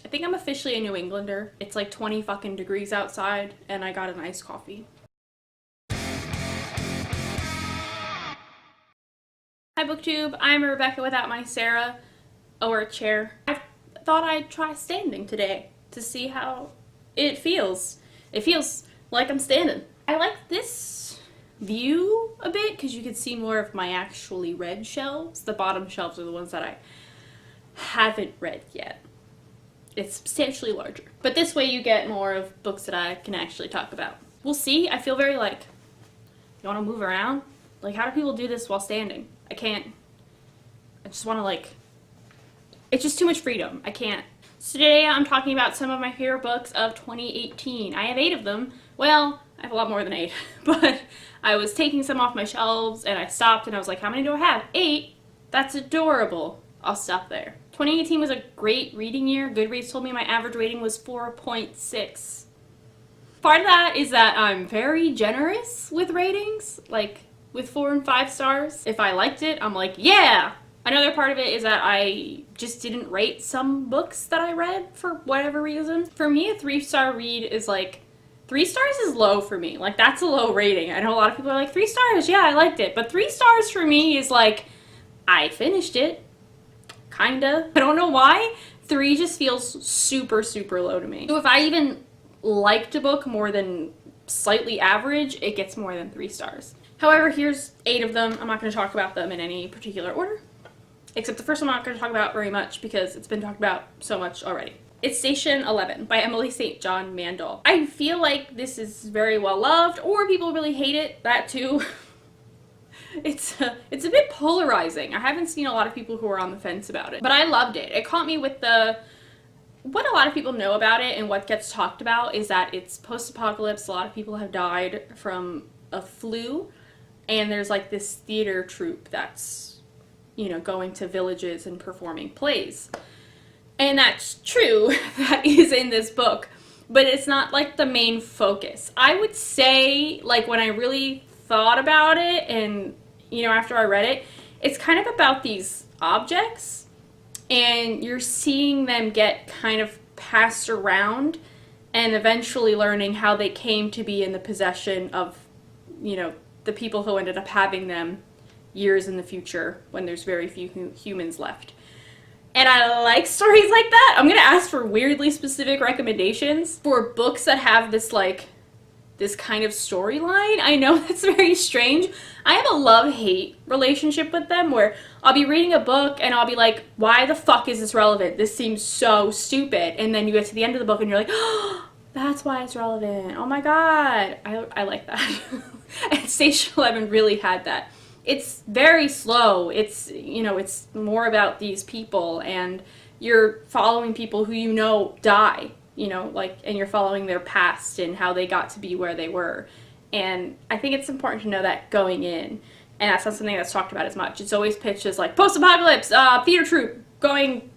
I think I'm officially a New Englander. It's like 20 fucking degrees outside and I got an iced coffee. Hi BookTube, I'm Rebecca without my Sarah or chair. I thought I'd try standing today to see how it feels. It feels like I'm standing. I like this view a bit because you can see more of my actually read shelves. The bottom shelves are the ones that I haven't read yet. It's substantially larger. But this way you get more of books that I can actually talk about. We'll see. I feel very like, you want to move around? Like, how do people do this while standing? I can't. I just want to like, it's just too much freedom. I can't. So today I'm talking about some of my favorite books of 2018. I have 8 of them. Well, I have a lot more than 8, but I was taking some off my shelves and I stopped and I was like, how many do I have? 8? That's adorable. I'll stop there. 2018 was a great reading year. Goodreads told me my average rating was 4.6. Part of that is that I'm very generous with ratings, like with 4 and 5 stars. If I liked it, I'm like, yeah! Another part of it is that I just didn't rate some books that I read for whatever reason. For me, a 3-star read is like, 3 stars is low for me. Like, that's a low rating. I know a lot of people are like, 3 stars, yeah, I liked it. But 3 stars for me is like, I finished it. Kinda. I don't know why. 3 just feels super, super low to me. So if I even liked a book more than slightly average, it gets more than 3 stars. However, here's 8 of them. I'm not going to talk about them in any particular order. Except the first one I'm not going to talk about very much because it's been talked about so much already. It's Station 11 by Emily St. John Mandel. I feel like this is very well loved, or people really hate it. That too. It's a bit polarizing. I haven't seen a lot of people who are on the fence about it. But I loved it. It caught me with what a lot of people know about it and what gets talked about is that it's post-apocalypse. A lot of people have died from a flu. And there's like this theater troupe that's, you know, going to villages and performing plays. And that's true, that is in this book, but it's not like the main focus. I would say, like, when I really thought about it and, you know, after I read it, it's kind of about these objects and you're seeing them get kind of passed around and eventually learning how they came to be in the possession of, you know, the people who ended up having them years in the future when there's very few humans left. And I like stories like that. I'm gonna ask for weirdly specific recommendations for books that have this like, this kind of storyline. I know that's very strange. I have a love-hate relationship with them where I'll be reading a book and I'll be like, why the fuck is this relevant? This seems so stupid. And then you get to the end of the book and you're like, oh, that's why it's relevant. Oh my god. I like that. And Station 11 really had that. It's very slow. It's, you know, it's more about these people and you're following people who you know die, you know, like, and you're following their past and how they got to be where they were. And I think it's important to know that going in. And that's not something that's talked about as much. It's always pitched as like post-apocalypse, theater troupe going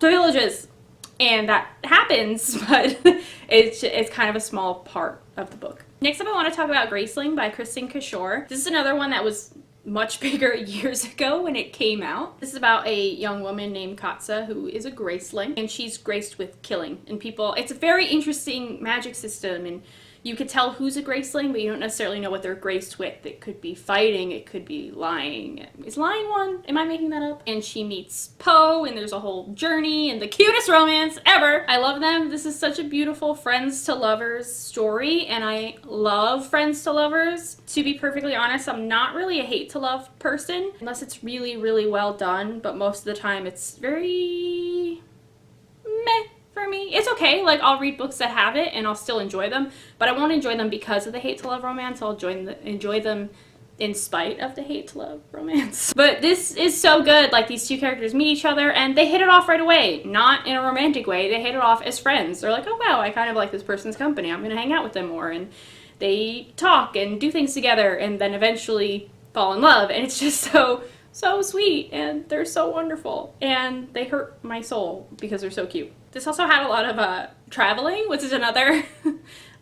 to villages. And that happens, but it's kind of a small part of the book. Next up I want to talk about Graceling by Kristin Cashore. This is another one that was much bigger years ago when it came out. This is about a young woman named Katsa who is a Graceling, and she's graced with killing. And people, it's a very interesting magic system, and you could tell who's a Graceling, but you don't necessarily know what they're graced with. It could be fighting, it could be lying. Is lying one? Am I making that up? And she meets Poe, and there's a whole journey, and the cutest romance ever. I love them. This is such a beautiful friends to lovers story, and I love friends to lovers. To be perfectly honest, I'm not really a hate to love person, unless it's really, really well done, but most of the time it's very meh. For me. It's okay, like I'll read books that have it and I'll still enjoy them, but I won't enjoy them because of the hate to love romance. I'll enjoy them in spite of the hate to love romance. But this is so good. Like, these two characters meet each other and they hit it off right away. Not in a romantic way, they hit it off as friends. They're like, oh wow, I kind of like this person's company, I'm gonna hang out with them more, and they talk and do things together and then eventually fall in love, and it's just so sweet, and they're so wonderful, and they hurt my soul because they're so cute. This also had a lot of traveling, which is another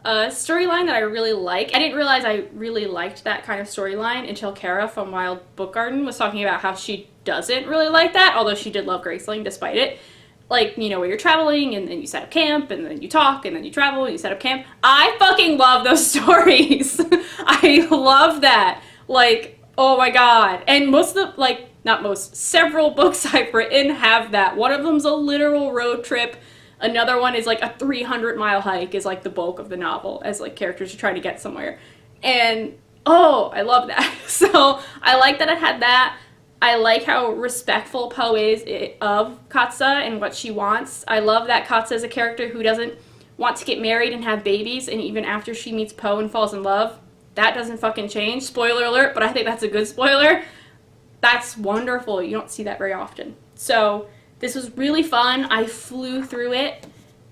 storyline that I really like. I didn't realize I really liked that kind of storyline until Kara from Wild Book Garden was talking about how she doesn't really like that, although she did love Graceling despite it. like, you know, where you're traveling and then you set up camp and then you talk and then you travel and you set up camp. I fucking love those stories. I love that. Like, oh my god. And most of the, like, not most, several books I've written have that. One of them's a literal road trip. Another one is like a 300-mile hike is like the bulk of the novel, as like characters are trying to get somewhere. And oh, I love that. So I like that it had that. I like how respectful Poe is of Katsa and what she wants. I love that Katsa is a character who doesn't want to get married and have babies, and even after she meets Poe and falls in love, that doesn't fucking change. Spoiler alert, but I think that's a good spoiler. That's wonderful. You don't see that very often. So this was really fun. I flew through it,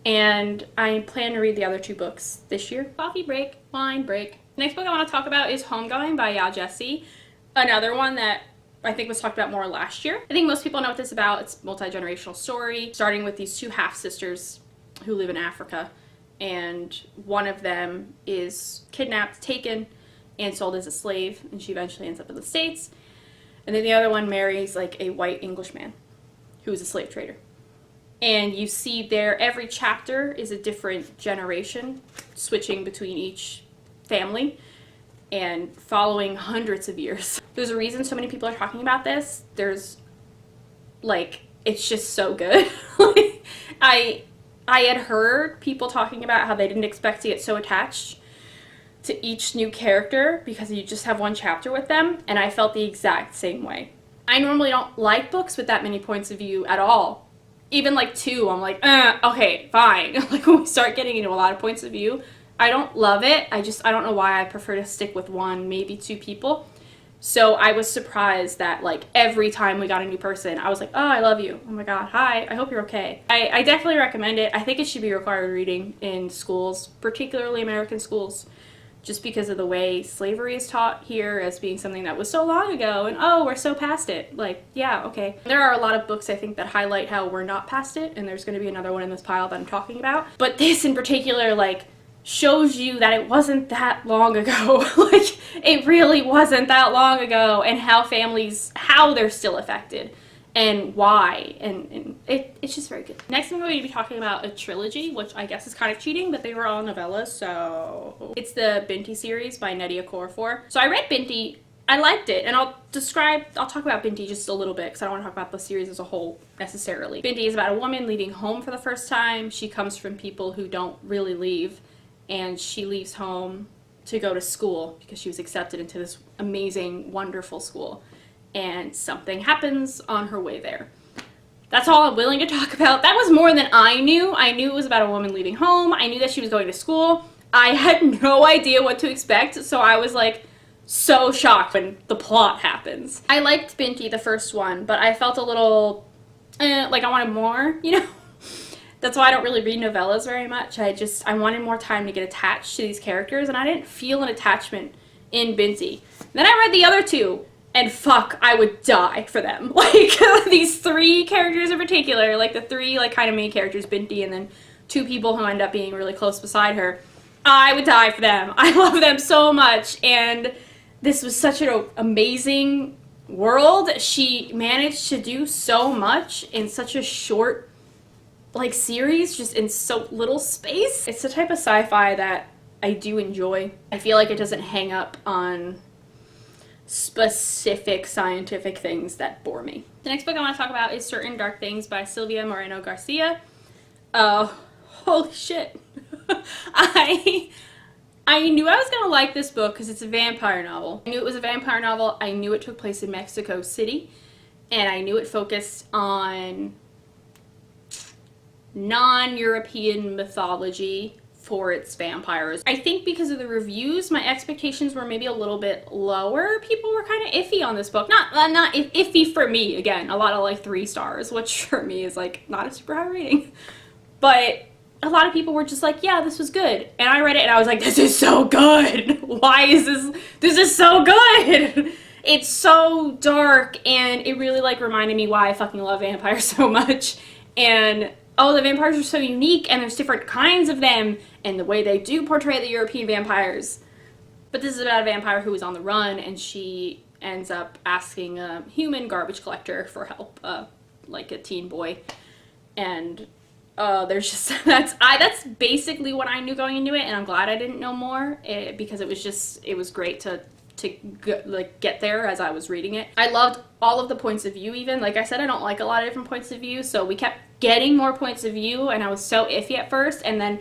and I plan to read the other 2 books this year. Coffee break, wine break. The next book I want to talk about is Homegoing by Yaa Gyasi. Another one that I think was talked about more last year. I think most people know what this is about. It's a multi-generational story, starting with these 2 half-sisters who live in Africa, and one of them is kidnapped, taken, and sold as a slave, and she eventually ends up in the States. And then the other one marries like a white Englishman who is a slave trader. And you see there, every chapter is a different generation, switching between each family and following hundreds of years. There's a reason so many people are talking about this. There's, like, it's just so good. I had heard people talking about how they didn't expect to get so attached to each new character because you just have one chapter with them, and I felt the exact same way. I normally don't like books with that many points of view at all. Even like 2, I'm like, okay, fine. Like when we start getting into a lot of points of view, I don't love it. I don't know why I prefer to stick with 1, maybe 2 people. So I was surprised that like every time we got a new person, I was like, oh, I love you. Oh my god, hi, I hope you're okay. I definitely recommend it. I think it should be required reading in schools, particularly American schools, just because of the way slavery is taught here as being something that was so long ago, and oh, we're so past it. Like, yeah, okay. There are a lot of books I think that highlight how we're not past it, and there's going to be another one in this pile that I'm talking about. But this in particular, like, shows you that it wasn't that long ago. Like, it really wasn't that long ago, and how families, how they're still affected, and why, and it's just very good. Next I'm going to be talking about a trilogy, which I guess is kind of cheating, but they were all novellas, so it's the Binti series by Nnedi Okorafor. So I read Binti, I liked it, and I'll talk about Binti just a little bit, because I don't want to talk about the series as a whole, necessarily. Binti is about a woman leaving home for the first time. She comes from people who don't really leave, and she leaves home to go to school, because she was accepted into this amazing, wonderful school. And something happens on her way there. That's all I'm willing to talk about. That was more than I knew. I knew it was about a woman leaving home. I knew that she was going to school. I had no idea what to expect, so I was like so shocked when the plot happens. I liked Binti, the first one, but I felt a little like I wanted more, you know? That's why I don't really read novellas very much. I wanted more time to get attached to these characters, and I didn't feel an attachment in Binti. Then I read the other 2, and fuck, I would die for them. Like, these 3 characters in particular, like the 3, like, kind of main characters, Binti, and then 2 people who end up being really close beside her, I would die for them. I love them so much, and this was such an amazing world. She managed to do so much in such a short, like, series, just in so little space. It's the type of sci-fi that I do enjoy. I feel like it doesn't hang up on specific scientific things that bore me. The next book I want to talk about is Certain Dark Things by Silvia Moreno-Garcia. Holy shit. I knew I was gonna like this book because it's a vampire novel. I knew it was a vampire novel. I knew it took place in Mexico City, and I knew it focused on non-European mythology for its vampires. I think because of the reviews, my expectations were maybe a little bit lower. People were kind of iffy on this book. Not iffy for me, again, a lot of like 3 stars, which for me is like not a super high rating. But a lot of people were just like, yeah, this was good. And I read it and I was like, this is so good. Why is this is so good. It's so dark, and it really like reminded me why I fucking love vampires so much. And oh, the vampires are so unique, and there's different kinds of them, and the way they do portray the European vampires. But this is about a vampire who is on the run, and she ends up asking a human garbage collector for help, like a teen boy. And there's just that's basically what I knew going into it, and I'm glad I didn't know more, because it was great to get there as I was reading it. I loved all of the points of view. Even like I said, I don't like a lot of different points of view, so we kept getting more points of view, and I was so iffy at first, and then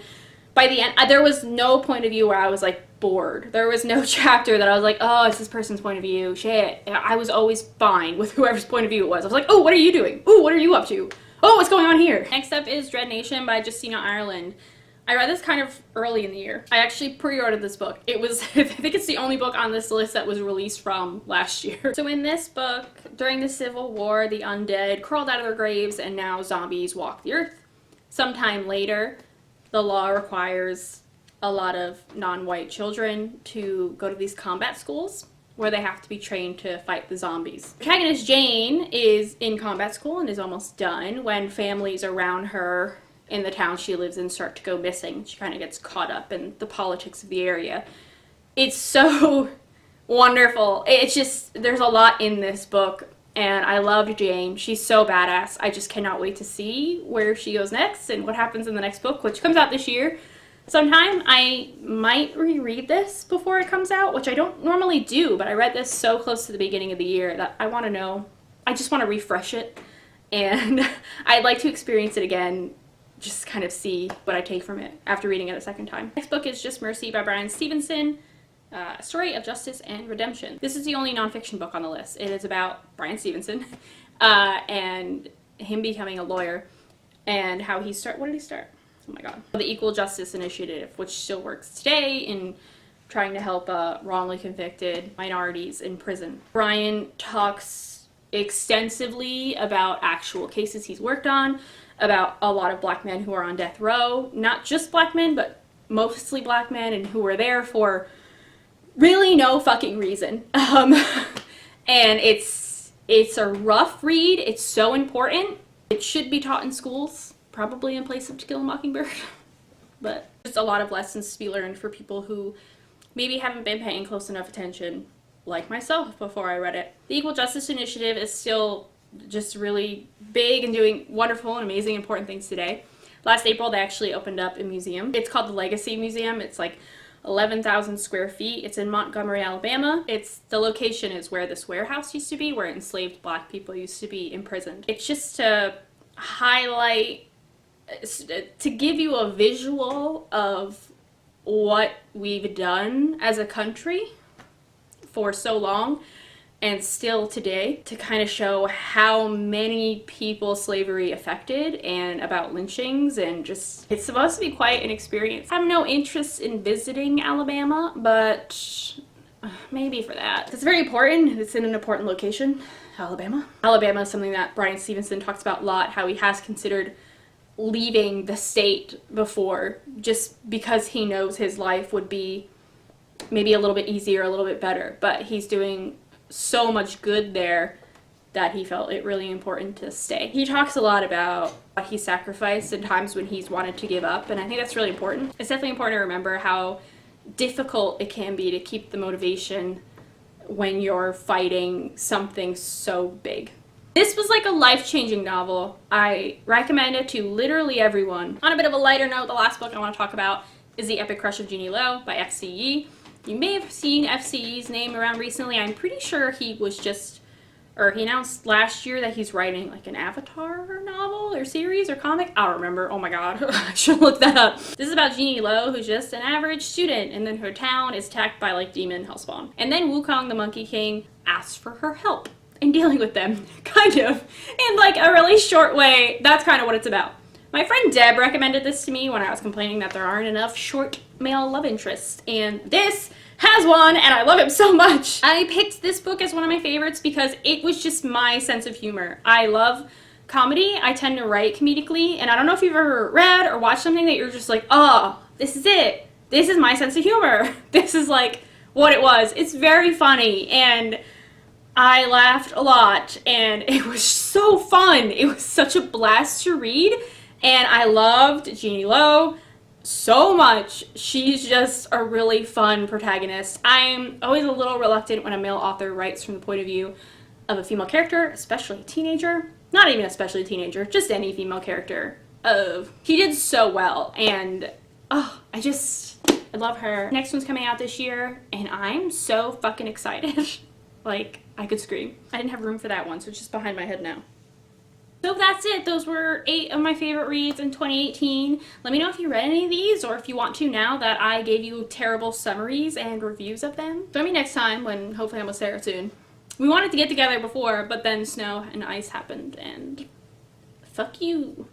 by the end there was no point of view where I was like bored. There was no chapter that I was like, oh, it's this person's point of view, shit. I was always fine with whoever's point of view it was. I was like, oh, what are you doing? Oh, what are you up to? Oh, what's going on here? Next up is Dread Nation by Justina, Ireland. I read this kind of early in the year. I actually pre-ordered this book. It was, I think it's the only book on this list that was released from last year. So in this book, during the Civil War, the undead crawled out of their graves and now zombies walk the earth. Sometime later, the law requires a lot of non-white children to go to these combat schools where they have to be trained to fight the zombies. Protagonist Jane is in combat school and is almost done when families around her in the town she lives in start to go missing. She kind of gets caught up in the politics of the area. It's so wonderful. It's just, there's a lot in this book, and I loved Jane. She's so badass. I just cannot wait to see where she goes next and what happens in the next book, which comes out this year. Sometime I might reread this before it comes out, which I don't normally do, but I read this so close to the beginning of the year that I want to know. I just want to refresh it, and I'd like to experience it again, just kind of see what I take from it after reading it a second time. Next book is Just Mercy by Bryan Stevenson, a story of justice and redemption. This is the only nonfiction book on the list. It is about Bryan Stevenson and him becoming a lawyer and how he what did he start? Oh my god. The Equal Justice Initiative, which still works today in trying to help wrongly convicted minorities in prison. Bryan talks extensively about actual cases he's worked on, about a lot of black men who are on death row. Not just black men, but mostly black men, and who were there for really no fucking reason. And it's a rough read. It's so important. It should be taught in schools. Probably in place of To Kill a Mockingbird, but just a lot of lessons to be learned for people who maybe haven't been paying close enough attention, like myself, before I read it. The Equal Justice Initiative is still just really big and doing wonderful and amazing important things today. Last April, they actually opened up a museum. It's called the Legacy Museum. It's like 11,000 square feet. It's in Montgomery, Alabama. The location is where this warehouse used to be, where enslaved black people used to be imprisoned. It's just to highlight, to give you a visual of what we've done as a country for so long and still today, to kind of show how many people slavery affected and about lynchings, and just, it's supposed to be quite an experience. I have no interest in visiting Alabama, but maybe for that. It's very important. It's in an important location, Alabama. Alabama is something that Bryan Stevenson talks about a lot, how he has considered leaving the state before, just because he knows his life would be maybe a little bit easier, a little bit better, but he's doing so much good there that he felt it really important to stay. He talks a lot about what he sacrificed and times when he's wanted to give up, and I think that's really important. It's definitely important to remember how difficult it can be to keep the motivation when you're fighting something so big. This was like a life-changing novel. I recommend it to literally everyone. On a bit of a lighter note, the last book I want to talk about is The Epic Crush of Genie Lo by FCE. You may have seen FCE's name around recently. I'm pretty sure he announced last year that he's writing like an Avatar novel or series or comic. I don't remember. Oh my god. I should look that up. This is about Genie Lo, who's just an average student, and then her town is attacked by like demon hellspawn. And then Wukong the Monkey King asks for her help in dealing with them, kind of, in like a really short way. That's kind of what it's about. My friend Deb recommended this to me when I was complaining that there aren't enough short male love interests, and this has one, and I love it so much. I picked this book as one of my favorites because it was just my sense of humor. I love comedy. I tend to write comedically, and I don't know if you've ever read or watched something that you're just like, oh, this is it. This is my sense of humor. This is like what it was. It's very funny, and I laughed a lot, and it was so fun. It was such a blast to read, and I loved Genie Lo so much. She's just a really fun protagonist. I'm always a little reluctant when a male author writes from the point of view of a female character, especially a teenager, not even especially a teenager, just any female character. He did so well, and oh, I love her. Next one's coming out this year, and I'm so fucking excited. Like, I could scream. I didn't have room for that one, so it's just behind my head now. So that's it. Those were 8 of my favorite reads in 2018. Let me know if you read any of these, or if you want to now that I gave you terrible summaries and reviews of them. Join me next time when hopefully I'm with Sarah soon. We wanted to get together before, but then snow and ice happened, and fuck you.